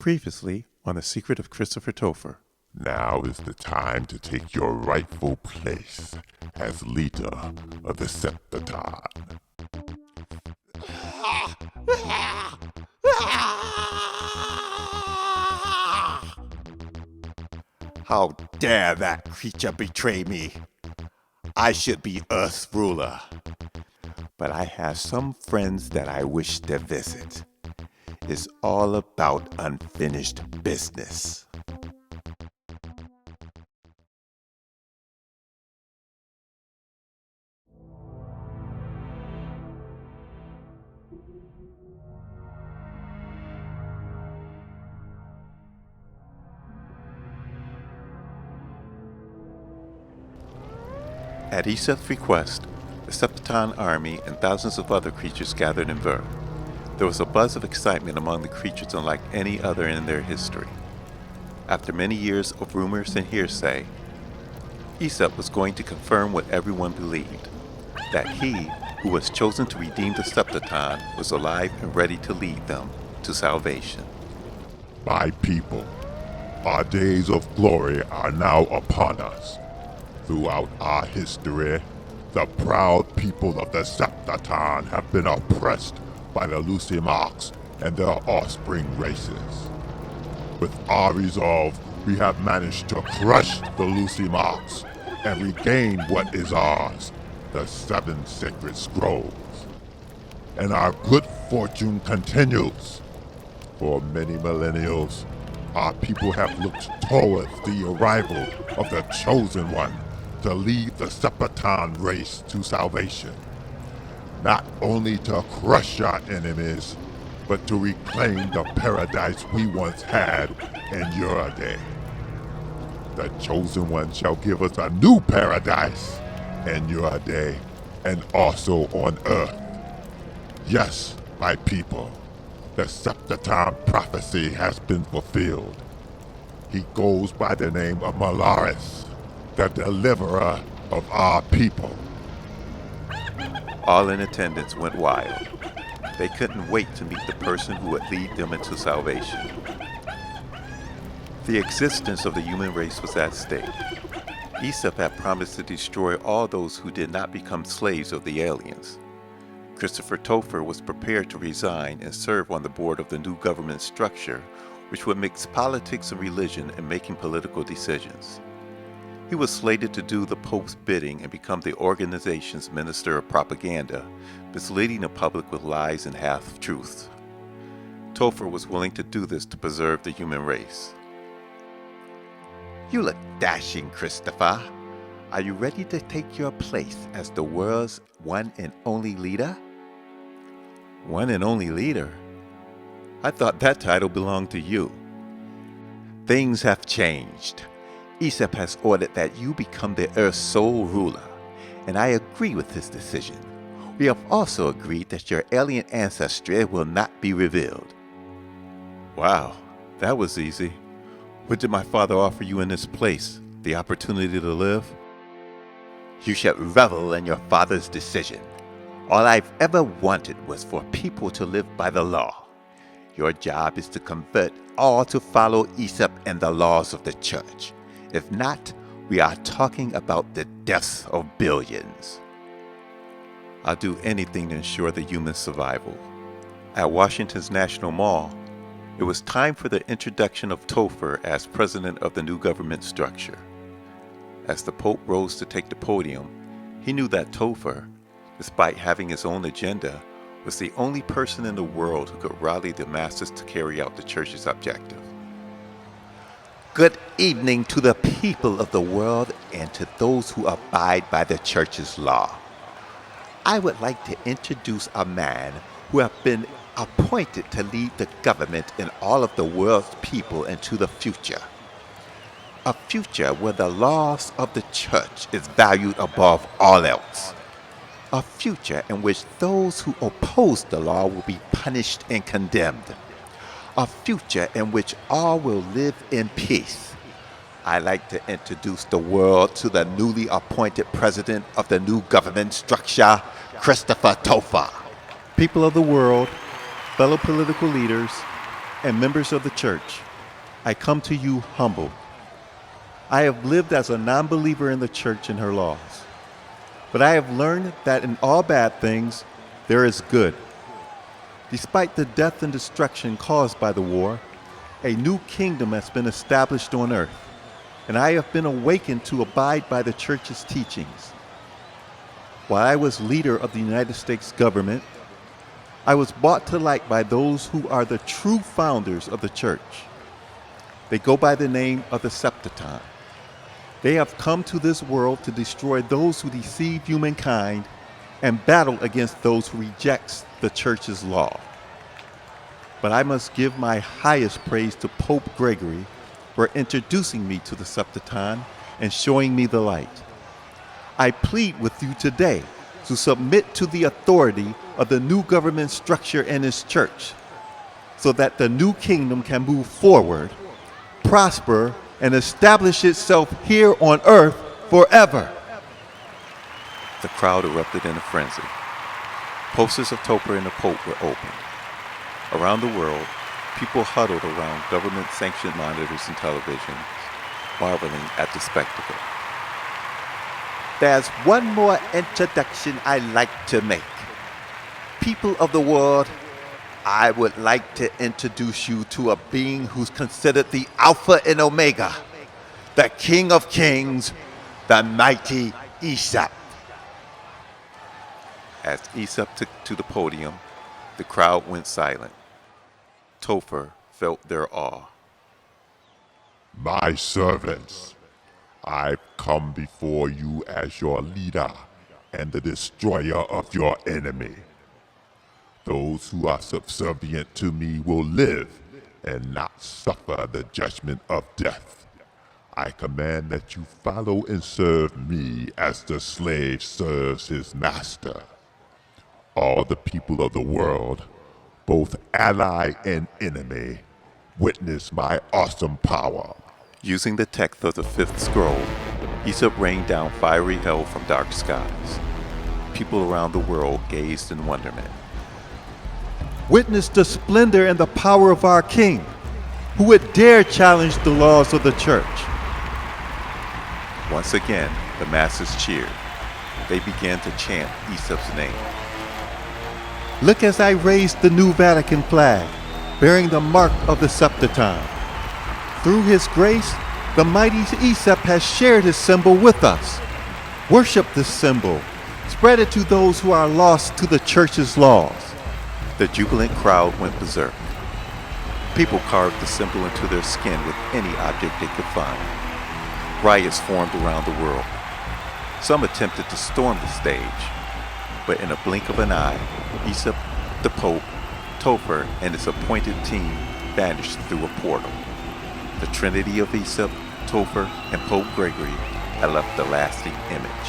Previously on The Secret of Christopher Topher. Now is the time to take your rightful place as leader of the Septaton. How dare that creature betray me? I should be Earth's ruler. But I have some friends that I wish to visit. It's all about unfinished business. At Ecep's request, the Septaton army and thousands of other creatures gathered in Ver. There was a buzz of excitement among the creatures unlike any other in their history. After many years of rumors and hearsay, Ecep was going to confirm what everyone believed, that he, who was chosen to redeem the Septaton, was alive and ready to lead them to salvation. My people, our days of glory are now upon us. Throughout our history, the proud people of the Septaton have been oppressed by the Lucimarks and their offspring races. With our resolve, we have managed to crush the Lucimarks and regain what is ours, the 7 sacred scrolls. And our good fortune continues. For many millennials, our people have looked towards the arrival of the Chosen One to lead the Septaton race to salvation. Not only to crush our enemies, but to reclaim the paradise we once had in your day. The Chosen One shall give us a new paradise in your day, and also on Earth. Yes, my people, the Septaton prophecy has been fulfilled. He goes by the name of Malaris, the deliverer of our people. All in attendance went wild. They couldn't wait to meet the person who would lead them into salvation. The existence of the human race was at stake. Ecep had promised to destroy all those who did not become slaves of the aliens. Christopher Topher was prepared to resign and serve on the board of the new government structure, which would mix politics and religion in making political decisions. He was slated to do the Pope's bidding and become the organization's minister of propaganda, misleading the public with lies and half-truths. Topher was willing to do this to preserve the human race. You look dashing, Christopher. Are you ready to take your place as the world's one and only leader? One and only leader? I thought that title belonged to you. Things have changed. Ecep has ordered that you become the Earth's sole ruler, and I agree with his decision. We have also agreed that your alien ancestry will not be revealed. Wow, that was easy. What did my father offer you in this place? The opportunity to live? You should revel in your father's decision. All I've ever wanted was for people to live by the law. Your job is to convert all to follow Ecep and the laws of the church. If not, we are talking about the deaths of billions. I'll do anything to ensure the human survival. At Washington's National Mall, it was time for the introduction of Topher as president of the new government structure. As the Pope rose to take the podium, he knew that Topher, despite having his own agenda, was the only person in the world who could rally the masses to carry out the church's objective. Good evening to the people of the world and to those who abide by the church's law. I would like to introduce a man who has been appointed to lead the government and all of the world's people into the future. A future where the laws of the church is valued above all else. A future in which those who oppose the law will be punished and condemned. A future in which all will live in peace. I'd like to introduce the world to the newly appointed president of the new government structure, Christopher Topher. People of the world, fellow political leaders, and members of the church, I come to you humble. I have lived as a non-believer in the church and her laws, but I have learned that in all bad things, there is good. Despite the death and destruction caused by the war, a new kingdom has been established on earth, and I have been awakened to abide by the church's teachings. While I was leader of the United States government, I was brought to light by those who are the true founders of the church. They go by the name of the Septaton. They have come to this world to destroy those who deceive humankind and battle against those who reject the church's law. But I must give my highest praise to Pope Gregory for introducing me to the Septaton and showing me the light. I plead with you today to submit to the authority of the new government structure in his church so that the new kingdom can move forward, prosper, and establish itself here on earth forever. The crowd erupted in a frenzy. Posters of Topher and the Pope were opened. Around the world, people huddled around government-sanctioned monitors and televisions, marveling at the spectacle. There's one more introduction I'd like to make. People of the world, I would like to introduce you to a being who's considered the Alpha and Omega, the King of Kings, the mighty Ecaep. As Ecaep took to the podium, the crowd went silent. Topher felt their awe. My servants, I've come before you as your leader and the destroyer of your enemy. Those who are subservient to me will live and not suffer the judgment of death. I command that you follow and serve me as the slave serves his master. All the people of the world, both ally and enemy, witness my awesome power. Using the text of the fifth scroll, Ecaep rained down fiery hell from dark skies. People around the world gazed in wonderment. Witness the splendor and the power of our King, who would dare challenge the laws of the church. Once again, the masses cheered. They began to chant Ecep's name. Look as I raise the new Vatican flag, bearing the mark of the Septaton. Through his grace, the mighty Ecaep has shared his symbol with us. Worship this symbol. Spread it to those who are lost to the church's laws. The jubilant crowd went berserk. People carved the symbol into their skin with any object they could find. Riots formed around the world. Some attempted to storm the stage, but in a blink of an eye, Ecaep, the Pope, Topher, and his appointed team vanished through a portal. The trinity of Ecaep, Topher, and Pope Gregory had left a lasting image.